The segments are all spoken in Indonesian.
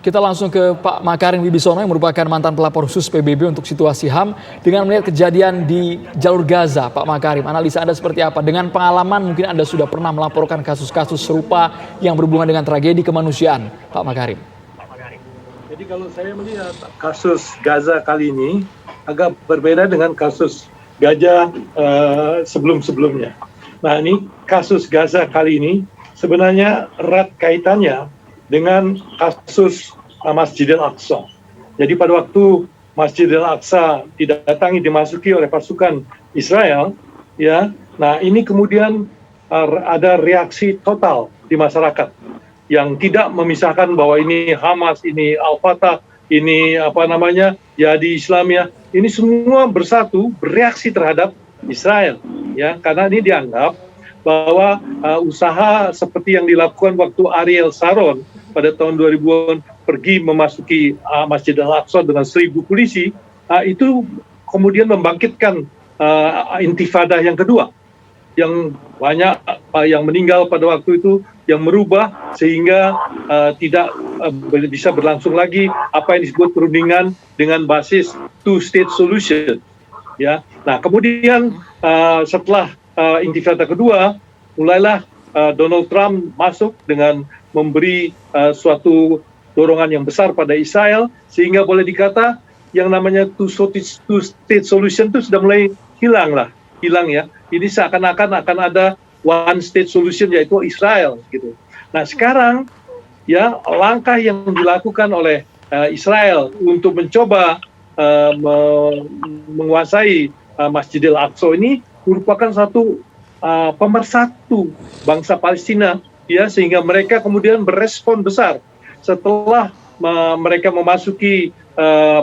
Kita langsung ke Pak Makarim Wibisono yang merupakan mantan pelapor khusus PBB untuk situasi HAM dengan melihat kejadian di jalur Gaza. Pak Makarim, analisa Anda seperti apa? Dengan pengalaman mungkin Anda sudah pernah melaporkan kasus-kasus serupa yang berhubungan dengan tragedi kemanusiaan, Pak Makarim. Jadi kalau saya melihat kasus Gaza kali ini agak berbeda dengan kasus Gaza sebelum-sebelumnya. Nah, ini kasus Gaza kali ini sebenarnya erat kaitannya dengan kasus Masjidil Aqsa. Jadi pada waktu Masjidil Aqsa dimasuki oleh pasukan Israel, ya. Nah, ini kemudian ada reaksi total di masyarakat yang tidak memisahkan bahwa ini Hamas, ini Al-Fatah, ini Jihadi Islamiyah. Ini semua bersatu bereaksi terhadap Israel, ya, karena ini dianggap bahwa usaha seperti yang dilakukan waktu Ariel Sharon pada tahun 2000-an pergi memasuki Masjid Al-Aqsa dengan 1.000 polisi, itu kemudian membangkitkan intifada yang kedua, yang banyak yang meninggal pada waktu itu, yang merubah sehingga tidak bisa berlangsung lagi apa yang disebut perundingan dengan basis two-state solution. Ya, nah kemudian setelah intifada kedua, mulailah Donald Trump masuk dengan memberi suatu dorongan yang besar pada Israel, sehingga boleh dikata yang namanya two-state solution itu sudah mulai hilang ya. Ini seakan-akan akan ada one-state solution, yaitu Israel gitu. Nah sekarang ya langkah yang dilakukan oleh Israel untuk mencoba menguasai Masjidil Aqsa ini merupakan satu pemersatu bangsa Palestina, ya, sehingga mereka kemudian berespon besar setelah mereka memasuki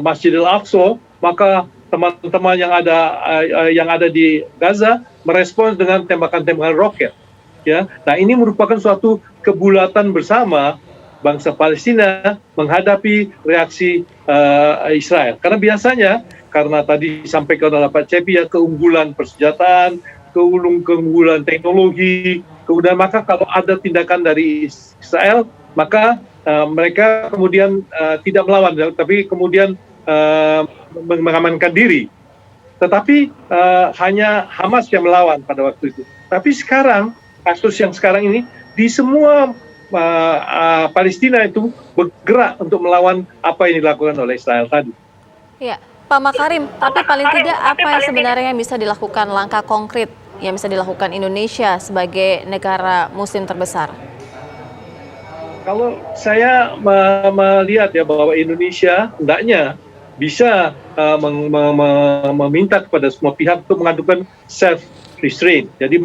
Masjidil Aqsa. Maka teman-teman yang ada di Gaza merespons dengan tembakan-tembakan roket, ya. Nah ini merupakan suatu kebulatan bersama bangsa Palestina menghadapi reaksi Israel. Karena biasanya, karena tadi disampaikan oleh Pak Cepi ya, keunggulan persenjataan, keunggulan teknologi, kemudian maka kalau ada tindakan dari Israel, maka mereka kemudian tidak melawan, tapi kemudian mengamankan diri. Tetapi hanya Hamas yang melawan pada waktu itu. Tapi sekarang, kasus yang sekarang ini, di semua Palestina itu bergerak untuk melawan apa yang dilakukan oleh Israel tadi. Ya, Pak Makarim, tapi paling tidak apa yang sebenarnya bisa dilakukan, langkah konkret yang bisa dilakukan Indonesia sebagai negara Muslim terbesar? Kalau saya melihat ya bahwa Indonesia hendaknya bisa meminta kepada semua pihak untuk mengadukan self restraint, jadi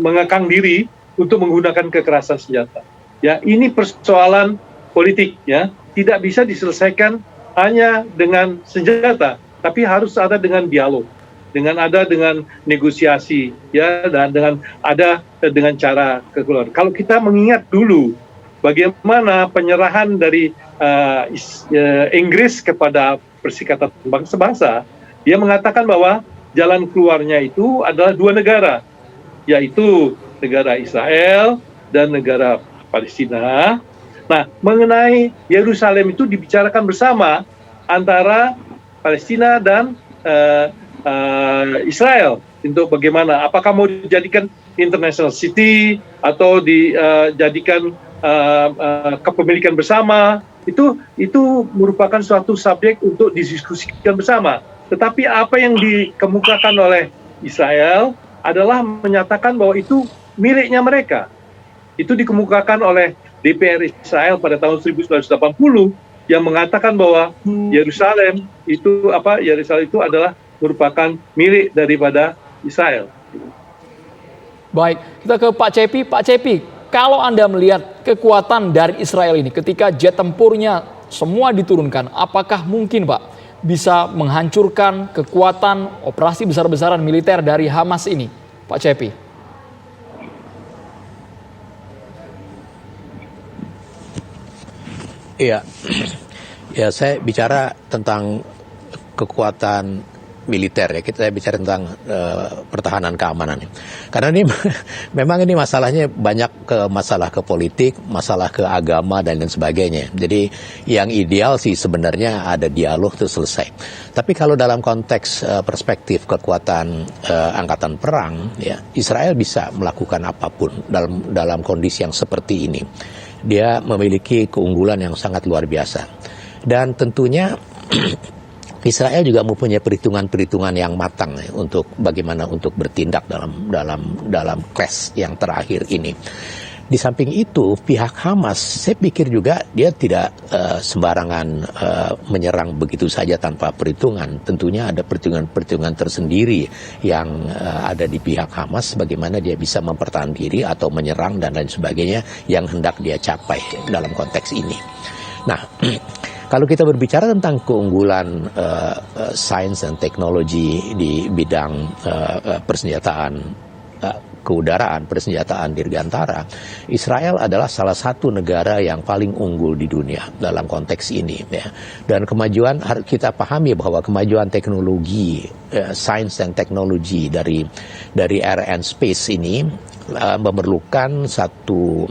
mengekang diri untuk menggunakan kekerasan senjata. Ya, ini persoalan politik, ya, tidak bisa diselesaikan hanya dengan senjata, tapi harus ada dengan dialog, dengan negosiasi, ya, dan dengan cara kekeluargaan. Kalau kita mengingat dulu bagaimana penyerahan dari Inggris kepada Perserikatan Bangsa-Bangsa, dia mengatakan bahwa jalan keluarnya itu adalah dua negara, yaitu negara Israel dan negara Palestina. Nah, mengenai Yerusalem itu dibicarakan bersama antara Palestina dan Israel untuk bagaimana, apakah mau dijadikan international city atau dijadikan kepemilikan bersama. Itu merupakan suatu subjek untuk didiskusikan bersama. Tetapi apa yang dikemukakan oleh Israel adalah menyatakan bahwa itu miliknya mereka. Itu dikemukakan oleh DPR Israel pada tahun 1980 yang mengatakan bahwa Yerusalem itu adalah merupakan milik daripada Israel. Baik, kita ke Pak Cepi. Pak Cepi, kalau Anda melihat kekuatan dari Israel ini ketika jet tempurnya semua diturunkan, apakah mungkin Pak bisa menghancurkan kekuatan operasi besar-besaran militer dari Hamas ini, Pak Cepi? Iya, ya saya bicara tentang kekuatan militer ya, kita bicara tentang pertahanan keamanan. Karena ini memang ini masalahnya banyak masalah ke politik, masalah ke agama dan lain sebagainya. Jadi yang ideal sih sebenarnya ada dialog terus selesai. Tapi kalau dalam konteks perspektif kekuatan angkatan perang, ya Israel bisa melakukan apapun dalam kondisi yang seperti ini. Dia memiliki keunggulan yang sangat luar biasa. Dan tentunya Israel juga mempunyai perhitungan-perhitungan yang matang ya, untuk bagaimana untuk bertindak dalam clash yang terakhir ini. Di samping itu, pihak Hamas, saya pikir juga dia tidak sembarangan menyerang begitu saja tanpa perhitungan. Tentunya ada perhitungan-perhitungan tersendiri yang ada di pihak Hamas, bagaimana dia bisa mempertahankan diri atau menyerang dan lain sebagainya yang hendak dia capai dalam konteks ini. Nah, kalau kita berbicara tentang keunggulan sains dan teknologi di bidang persenjataan keudaraan, persenjataan dirgantara, Israel adalah salah satu negara yang paling unggul di dunia dalam konteks ini. Ya. Dan kemajuan, kita pahami bahwa kemajuan teknologi, sains dan teknologi dari air and space ini memerlukan satu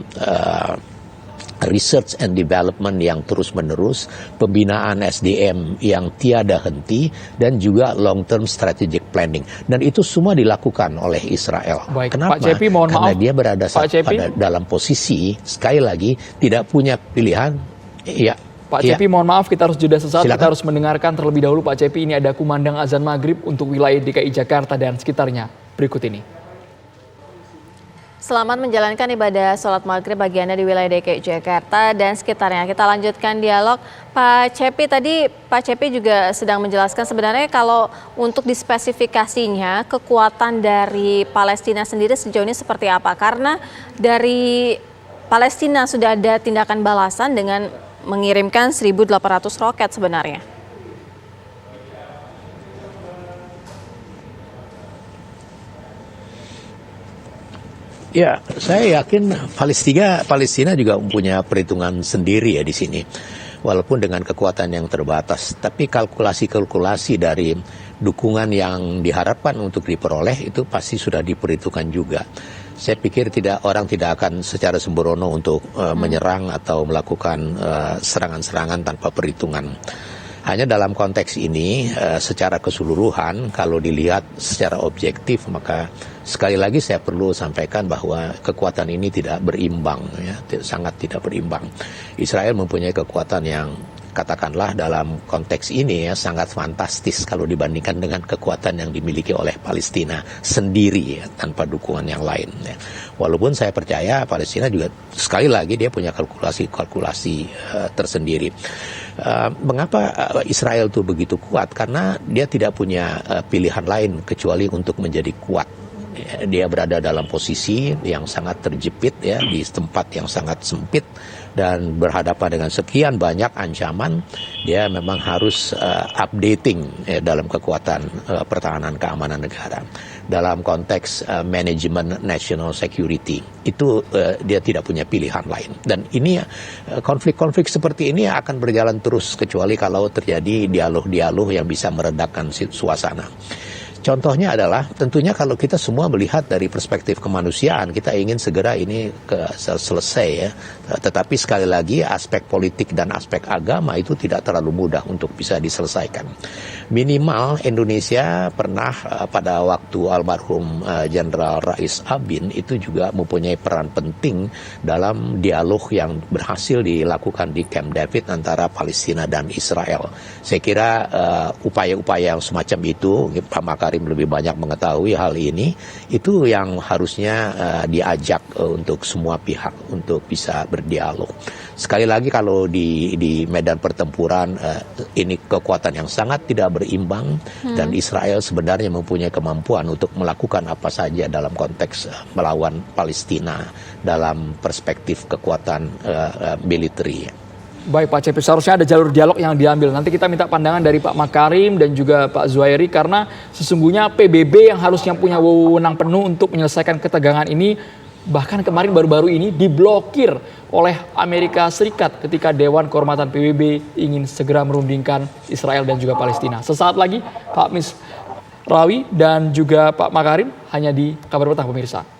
research and development yang terus-menerus, pembinaan SDM yang tiada henti, dan juga long-term strategic planning. Dan itu semua dilakukan oleh Israel. Baik, kenapa? Pak Cepi, mohon Karena maaf. dia berada dalam posisi, sekali lagi, tidak punya pilihan. Ya, Pak Cepi, mohon maaf, kita harus jeda sesaat. Silakan. Kita harus mendengarkan terlebih dahulu, Pak Cepi. Ini ada kumandang azan maghrib untuk wilayah DKI Jakarta dan sekitarnya. Berikut ini. Selamat menjalankan ibadah sholat maghrib bagi Anda di wilayah DKI Jakarta dan sekitarnya. Kita lanjutkan dialog. Pak Cepi, tadi Pak Cepi juga sedang menjelaskan sebenarnya kalau untuk dispesifikasinya kekuatan dari Palestina sendiri sejauh ini seperti apa. Karena dari Palestina sudah ada tindakan balasan dengan mengirimkan 1.800 roket sebenarnya. Ya, saya yakin Palestina juga mempunyai perhitungan sendiri ya di sini. Walaupun dengan kekuatan yang terbatas, tapi kalkulasi dari dukungan yang diharapkan untuk diperoleh itu pasti sudah diperhitungkan juga. Saya pikir orang tidak akan secara sembrono untuk menyerang atau melakukan serangan-serangan tanpa perhitungan. Hanya dalam konteks ini secara keseluruhan kalau dilihat secara objektif, maka sekali lagi saya perlu sampaikan bahwa kekuatan ini tidak berimbang, ya, sangat tidak berimbang. Israel mempunyai kekuatan yang katakanlah dalam konteks ini ya sangat fantastis kalau dibandingkan dengan kekuatan yang dimiliki oleh Palestina sendiri ya, tanpa dukungan yang lain. Ya. Walaupun saya percaya Palestina juga sekali lagi dia punya kalkulasi tersendiri. Mengapa Israel itu begitu kuat? Karena dia tidak punya pilihan lain kecuali untuk menjadi kuat. Dia berada dalam posisi yang sangat terjepit ya di tempat yang sangat sempit dan berhadapan dengan sekian banyak ancaman. Dia memang harus updating dalam kekuatan pertahanan keamanan negara. Dalam konteks manajemen national security itu dia tidak punya pilihan lain. Dan ini konflik-konflik seperti ini akan berjalan terus kecuali kalau terjadi dialog-dialog yang bisa meredakan suasana. Contohnya adalah tentunya kalau kita semua melihat dari perspektif kemanusiaan, kita ingin segera ini selesai ya. Tetapi sekali lagi aspek politik dan aspek agama itu tidak terlalu mudah untuk bisa diselesaikan. Minimal Indonesia pernah pada waktu almarhum Jenderal Rais Abin itu juga mempunyai peran penting dalam dialog yang berhasil dilakukan di Camp David antara Palestina dan Israel. Saya kira upaya-upaya yang semacam itu, Pak Makarim lebih banyak mengetahui hal ini, itu yang harusnya diajak untuk semua pihak untuk bisa berdialog. Sekali lagi kalau di medan pertempuran ini kekuatan yang sangat tidak berimbang dan Israel sebenarnya mempunyai kemampuan untuk melakukan apa saja dalam konteks melawan Palestina dalam perspektif kekuatan militer. Baik Pak Cepi, seharusnya ada jalur dialog yang diambil. Nanti kita minta pandangan dari Pak Makarim dan juga Pak Zuhairi karena sesungguhnya PBB yang harusnya punya wewenang penuh untuk menyelesaikan ketegangan ini bahkan kemarin baru-baru ini diblokir oleh Amerika Serikat ketika Dewan Kehormatan PBB ingin segera merundingkan Israel dan juga Palestina. Sesaat lagi Pak Rawi dan juga Pak Makarim hanya di Kabar Petang pemirsa.